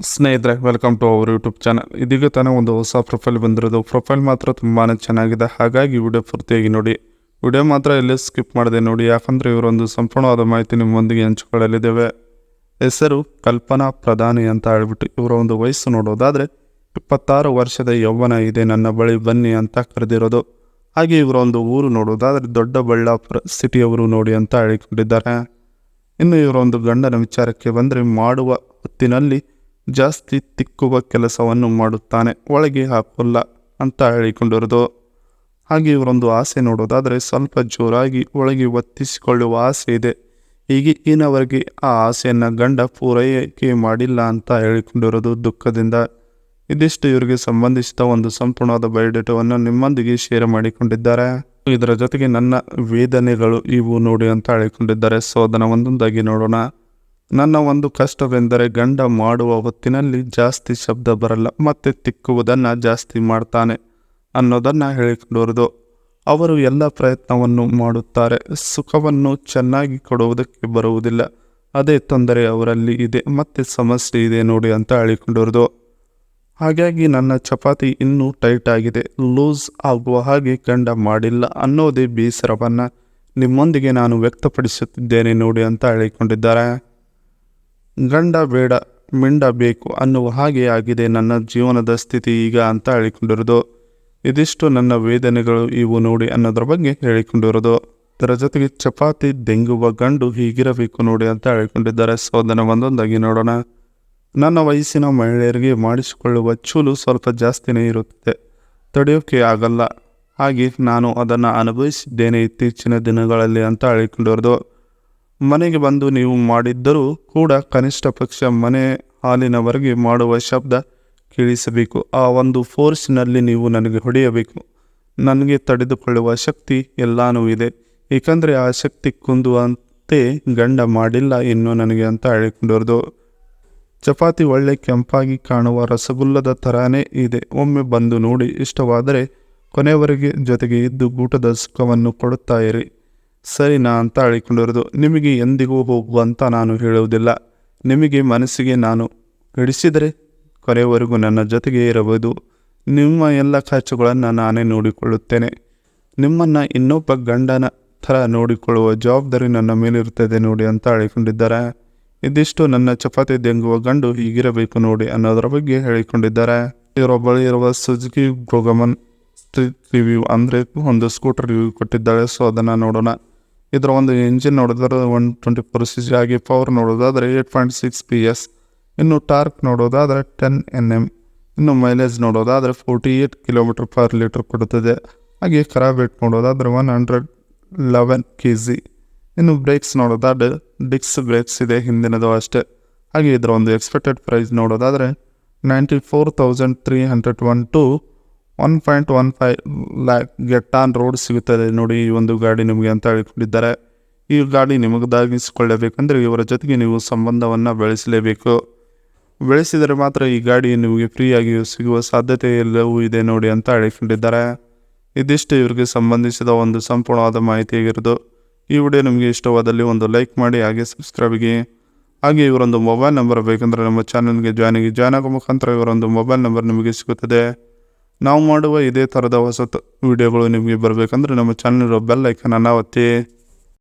ಸ್ನೇಹಿತರೆ, welcome to our YouTube channel. ಇದೀಗ ತಾನೇ ಒಂದು ಹೊಸ ಪ್ರೊಫೈಲ್ ಬಂದಿರೋದು. ಪ್ರೊಫೈಲ್ ಮಾತ್ರ ತುಂಬಾ ಚೆನ್ನಾಗಿದೆ, ಹಾಗಾಗಿ ವಿಡಿಯೋ ಪೂರ್ತಿಯಾಗಿ ನೋಡಿ. ವಿಡಿಯೋ ಮಾತ್ರ ಎಲ್ಲೇ ಸ್ಕಿಪ್ ಮಾಡಿದೆ ನೋಡಿ, ಯಾಕಂದರೆ ಇವರೊಂದು ಸಂಪೂರ್ಣವಾದ ಮಾಹಿತಿ ನಿಮ್ಮೊಂದಿಗೆ ಹಂಚಿಕೊಳ್ಳಲಿದ್ದೇವೆ. ಹೆಸರು ಕಲ್ಪನಾ ಪ್ರಧಾನಿ ಅಂತ ಹೇಳ್ಬಿಟ್ಟು ಇವರ ಒಂದು ವಯಸ್ಸು ನೋಡೋದಾದರೆ 26 ವರ್ಷದ ಯೌವನ ಇದೆ, ನನ್ನ ಬಳಿ ಬನ್ನಿ ಅಂತ ಕರೆದಿರೋದು. ಹಾಗೆ ಇವರ ಒಂದು ಊರು ನೋಡೋದಾದರೆ ದೊಡ್ಡಬಳ್ಳಾಪುರ ಸಿಟಿಯವರು ನೋಡಿ ಅಂತ ಹೇಳಿಕೊಂಡಿದ್ದಾರೆ. ಇನ್ನು ಇವರ ಒಂದು ಗಂಡನ ವಿಚಾರಕ್ಕೆ ಬಂದರೆ, ಮಾಡುವ ಹೊತ್ತಿನಲ್ಲಿ ಜಾಸ್ತಿ ತಿಕ್ಕುವ ಕೆಲಸವನ್ನು ಮಾಡುತ್ತಾನೆ, ಒಳಗೆ ಹಾಕೋಲ್ಲ ಅಂತ ಹೇಳಿಕೊಂಡಿರೋದು. ಹಾಗೆ ಇವರೊಂದು ಆಸೆ ನೋಡೋದಾದರೆ ಸ್ವಲ್ಪ ಜೋರಾಗಿ ಒಳಗೆ ಒತ್ತಿಸಿಕೊಳ್ಳುವ ಆಸೆ ಇದೆ. ಈಗಿನವರೆಗೆ ಆ ಆಸೆಯನ್ನು ಗಂಡ ಪೂರೈಕೆ ಮಾಡಿಲ್ಲ ಅಂತ ಹೇಳಿಕೊಂಡಿರೋದು ದುಃಖದಿಂದ. ಇದಿಷ್ಟು ಇವರಿಗೆ ಸಂಬಂಧಿಸಿದ ಒಂದು ಸಂಪೂರ್ಣವಾದ ಬಯೋಡೇಟಾವನ್ನು ನಿಮ್ಮೊಂದಿಗೆ ಶೇರ್ ಮಾಡಿಕೊಂಡಿದ್ದಾರೆ. ಇದರ ಜೊತೆಗೆ ನನ್ನ ವೇದನೆಗಳು ಇವು ನೋಡಿ ಅಂತ ಹೇಳಿಕೊಂಡಿದ್ದಾರೆ. ಸೊ ಅದನ್ನು ಒಂದೊಂದಾಗಿ ನೋಡೋಣ. ನನ್ನ ಒಂದು ಕಷ್ಟವೆಂದರೆ ಗಂಡ ಮಾಡುವ ಹೊತ್ತಿನಲ್ಲಿ ಜಾಸ್ತಿ ಶಬ್ದ ಬರಲ್ಲ ಮತ್ತು ತಿಕ್ಕುವುದನ್ನು ಜಾಸ್ತಿ ಮಾಡ್ತಾನೆ ಅನ್ನೋದನ್ನು ಹೇಳಿಕೊಂಡಿರೋದು. ಅವರು ಎಲ್ಲ ಪ್ರಯತ್ನವನ್ನು ಮಾಡುತ್ತಾರೆ, ಸುಖವನ್ನು ಚೆನ್ನಾಗಿ ಕೊಡುವುದಕ್ಕೆ ಬರುವುದಿಲ್ಲ. ಅದೇ ತೊಂದರೆ ಅವರಲ್ಲಿ ಇದೆ ಮತ್ತು ಸಮಸ್ಯೆ ಇದೆ ನೋಡಿ ಅಂತ ಹೇಳಿಕೊಂಡಿರೋದು. ಹಾಗಾಗಿ ನನ್ನ ಚಪಾತಿ ಇನ್ನೂ ಟೈಟ್ ಆಗಿದೆ, ಲೂಸ್ ಆಗುವ ಹಾಗೆ ಗಂಡ ಮಾಡಿಲ್ಲ ಅನ್ನೋದೇ ಬೇಸರವನ್ನು ನಿಮ್ಮೊಂದಿಗೆ ನಾನು ವ್ಯಕ್ತಪಡಿಸುತ್ತಿದ್ದೇನೆ ನೋಡಿ ಅಂತ ಹೇಳಿಕೊಂಡಿದ್ದಾರೆ. ಗಂಡ ಬೇಡ ಮಿಂಡ ಬೇಕು ಅನ್ನುವ ಹಾಗೆ ಆಗಿದೆ ನನ್ನ ಜೀವನದ ಸ್ಥಿತಿ ಈಗ ಅಂತ ಹೇಳಿಕೊಂಡಿರೋದು. ಇದಿಷ್ಟು ನನ್ನ ವೇದನೆಗಳು ಇವು ನೋಡಿ ಅನ್ನೋದ್ರ ಬಗ್ಗೆ ಹೇಳಿಕೊಂಡಿರೋದು. ಇದರ ಜೊತೆಗೆ ಚಪಾತಿ ದೆಂಗುವ ಗಂಡು ಹೀಗಿರಬೇಕು ನೋಡಿ ಅಂತ ಹೇಳಿಕೊಂಡಿದ್ದಾರೆ. ಸೊ ಅದನ್ನು ಒಂದೊಂದಾಗಿ ನೋಡೋಣ. ನನ್ನ ವಯಸ್ಸಿನ ಮಹಿಳೆಯರಿಗೆ ಮಾಡಿಸಿಕೊಳ್ಳುವ ಚೂಲು ಸ್ವಲ್ಪ ಜಾಸ್ತಿನೇ ಇರುತ್ತದೆ, ತಡೆಯೋಕೆ ಆಗಲ್ಲ. ಹಾಗೆ ನಾನು ಅದನ್ನು ಅನುಭವಿಸಿದ್ದೇನೆ ಇತ್ತೀಚಿನ ದಿನಗಳಲ್ಲಿ ಅಂತ ಹೇಳಿಕೊಂಡಿರೋದು. ಮನೆಗೆ ಬಂದು ನೀವು ಮಾಡಿದ್ದರೂ ಕೂಡ ಕನಿಷ್ಠ ಪಕ್ಷ ಮನೆ ಹಾಲಿನವರೆಗೆ ಮಾಡುವ ಶಬ್ದ ಕೇಳಿಸಬೇಕು. ಆ ಒಂದು ಫೋರ್ಸ್ನಲ್ಲಿ ನೀವು ನನಗೆ ಹೊಡೆಯಬೇಕು. ನನಗೆ ತಡೆದುಕೊಳ್ಳುವ ಶಕ್ತಿ ಎಲ್ಲಾನೂ ಇದೆ, ಏಕೆಂದರೆ ಆ ಶಕ್ತಿ ಕುಂದುವಂತೆ ಗಂಡ ಮಾಡಿಲ್ಲ ಇನ್ನು ನನಗೆ ಅಂತ ಹೇಳಿಕೊಂಡಿರೋದು. ಚಪಾತಿ ಒಳ್ಳೆ ಕೆಂಪಾಗಿ ಕಾಣುವ ರಸಗುಲ್ಲದ ಥರನೇ ಇದೆ, ಒಮ್ಮೆ ಬಂದು ನೋಡಿ, ಇಷ್ಟವಾದರೆ ಕೊನೆಯವರೆಗೆ ಜೊತೆಗೆ ಇದ್ದು ಊಟದ ಸುಖವನ್ನು ಕೊಡುತ್ತಾ ಇರಿ, ಸರಿನಾ ಅಂತ ಹೇಳಿಕೊಂಡಿರೋದು. ನಿಮಗೆ ಎಂದಿಗೂ ಹೋಗುವಂತ ನಾನು ಹೇಳುವುದಿಲ್ಲ, ನಿಮಗೆ ಮನಸ್ಸಿಗೆ ನಾನು ಹಿಡಿಸಿದರೆ ಕೊನೆಯವರೆಗೂ ನನ್ನ ಜೊತೆಗೆ ಇರಬಹುದು. ನಿಮ್ಮ ಎಲ್ಲ ಖರ್ಚುಗಳನ್ನು ನಾನೇ ನೋಡಿಕೊಳ್ಳುತ್ತೇನೆ. ನಿಮ್ಮನ್ನು ಇನ್ನೊಬ್ಬ ಗಂಡನ ಥರ ನೋಡಿಕೊಳ್ಳುವ ಜವಾಬ್ದಾರಿ ನನ್ನ ಮೇಲಿರುತ್ತದೆ ನೋಡಿ ಅಂತ ಹೇಳಿಕೊಂಡಿದ್ದಾರೆ. ಇದಿಷ್ಟು ನನ್ನ ಚಪಾತಿ ದೆಂಗುವ ಗಂಡು ಹೀಗಿರಬೇಕು ನೋಡಿ ಅನ್ನೋದರ ಬಗ್ಗೆ ಹೇಳಿಕೊಂಡಿದ್ದಾರೆ. ಇವರ ಬಳಿ ಇರುವ ಸುಜುಕಿ ಬ್ರೋಗಮನ್ ಸ್ಟ್ರೀಟ್ ರಿವ್ಯೂ ಅಂದರೆ ಒಂದು ಸ್ಕೂಟರ್ ರಿವ್ಯೂ ಕೊಟ್ಟಿದ್ದಾಳೆ. ಸೊ ಅದನ್ನು ನೋಡೋಣ. ಇದರ ಒಂದು ಇಂಜಿನ್ ನೋಡಿದ್ರೆ 124 cc, ಹಾಗೆ ಪವರ್ ನೋಡೋದಾದರೆ 8.6 PS, ಇನ್ನು ಟಾರ್ಕ್ ನೋಡೋದಾದರೆ 10 Nm, ಇನ್ನು ಮೈಲೇಜ್ ನೋಡೋದಾದರೆ 48 km/L ಕೊಡುತ್ತದೆ. ಹಾಗೆ ಕರಾಬೇಟ್ ನೋಡೋದಾದರೆ 111 kg. ಇನ್ನು ಬ್ರೇಕ್ಸ್ ನೋಡೋದಾದರೆ ಡಿಕ್ಸ್ ಬ್ರೇಕ್ಸ್ ಇದೆ, ಹಿಂದಿನದು ಅಷ್ಟೇ. ಹಾಗೆ ಇದರ ಒಂದು ಎಕ್ಸ್ಪೆಕ್ಟೆಡ್ ಪ್ರೈಸ್ ನೋಡೋದಾದರೆ 94,301 to 1.15 lakh get on road ಸಿಗುತ್ತದೆ ನೋಡಿ ಈ ಒಂದು ಗಾಡಿ ನಿಮಗೆ ಅಂತ ಹೇಳಿಕೊಂಡಿದ್ದಾರೆ. ಈ ಗಾಡಿ ನಿಮಗದಾಗಿಸಿಕೊಳ್ಳಬೇಕಂದ್ರೆ ಇವರ ಜೊತೆಗೆ ನೀವು ಸಂಬಂಧವನ್ನು ಬೆಳೆಸಲೇಬೇಕು. ಬೆಳೆಸಿದರೆ ಮಾತ್ರ ಈ ಗಾಡಿ ನಿಮಗೆ ಫ್ರೀಯಾಗಿ ಸಿಗುವ ಸಾಧ್ಯತೆ ಎಲ್ಲವೂ ಇದೆ ನೋಡಿ ಅಂತ ಹೇಳಿಕೊಂಡಿದ್ದಾರೆ. ಇದಿಷ್ಟು ಇವರಿಗೆ ಸಂಬಂಧಿಸಿದ ಒಂದು ಸಂಪೂರ್ಣವಾದ ಮಾಹಿತಿಯಾಗಿರೋದು. ಈ ವಿಡಿಯೋ ನಿಮಗೆ ಇಷ್ಟವಾದಲ್ಲಿ ಒಂದು ಲೈಕ್ ಮಾಡಿ, ಹಾಗೆ ಸಬ್ಸ್ಕ್ರೈಬ್ಗೆ. ಹಾಗೆ ಇವರೊಂದು ಮೊಬೈಲ್ ನಂಬರ್ ಬೇಕಂದರೆ ನಮ್ಮ ಚಾನಲ್ಗೆ ಜಾಯ್ನ್ ಆಗೋ ಮುಖಾಂತರ ಇವರೊಂದು ಮೊಬೈಲ್ ನಂಬರ್ ನಿಮಗೆ ಸಿಗುತ್ತದೆ. ನಾವು ಮಾಡುವ ಇದೇ ಥರದ ಹೊಸ ವಿಡಿಯೋಗಳು ನಿಮಗೆ ಬರಬೇಕಂದ್ರೆ ನಮ್ಮ ಚಾನಲ್ ಬೆಲ್ ಐಕನನ್ನು ಒತ್ತಿ.